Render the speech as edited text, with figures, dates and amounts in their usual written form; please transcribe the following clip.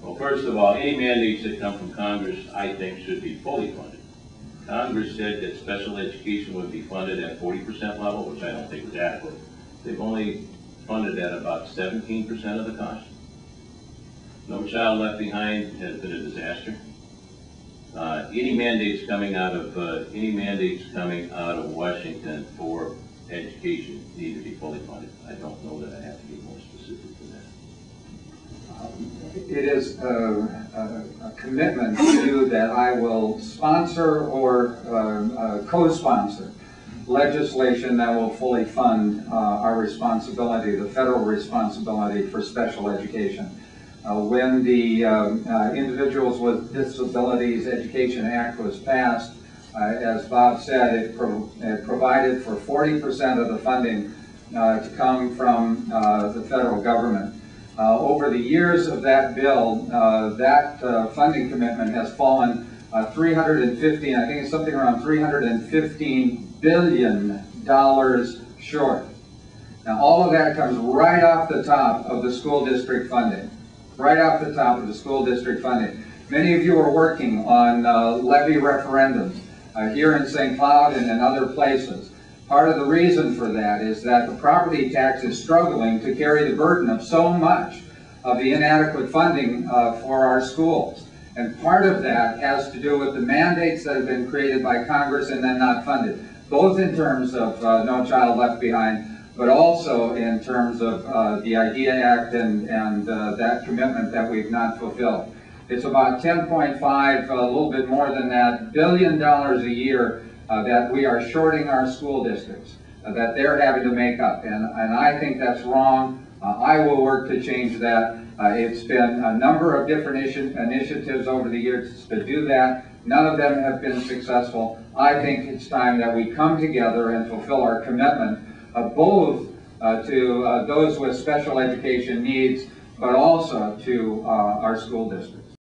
Well, first of all, any mandates that come from Congress, I think, should be fully funded. Congress said that special education would be funded at 40% level, which I don't think is adequate. They've only funded at about 17% of the cost. No Child Left Behind has been a disaster. Any mandates coming out of Washington for education need to be fully funded. I don't know that I have to be more specific than that. It is a commitment to you that I will sponsor or co-sponsor legislation that will fully fund our responsibility, the federal responsibility for special education. When the Individuals with Disabilities Education Act was passed, as Bob said, it provided for 40% of the funding to come from the federal government. Over the years of that bill, that funding commitment has fallen 315, I think it's something around $315 billion short. Now all of that comes right off the top of the school district funding. Right off the top of the school district funding. Many of you are working on levy referendums here in St. Cloud and in other places. Part of the reason for that is that the property tax is struggling to carry the burden of so much of the inadequate funding for our schools. And part of that has to do with the mandates that have been created by Congress and then not funded, both in terms of No Child Left Behind, but also in terms of the IDEA Act and that commitment that we've not fulfilled. It's about 10.5, a little bit more than that, billion dollars a year that we are shorting our school districts, that they're having to make up. And I think that's wrong. I will work to change that. It's been a number of different initiatives over the years to do that. None of them have been successful. I think it's time that we come together and fulfill our commitment both to those with special education needs, but also to our school districts.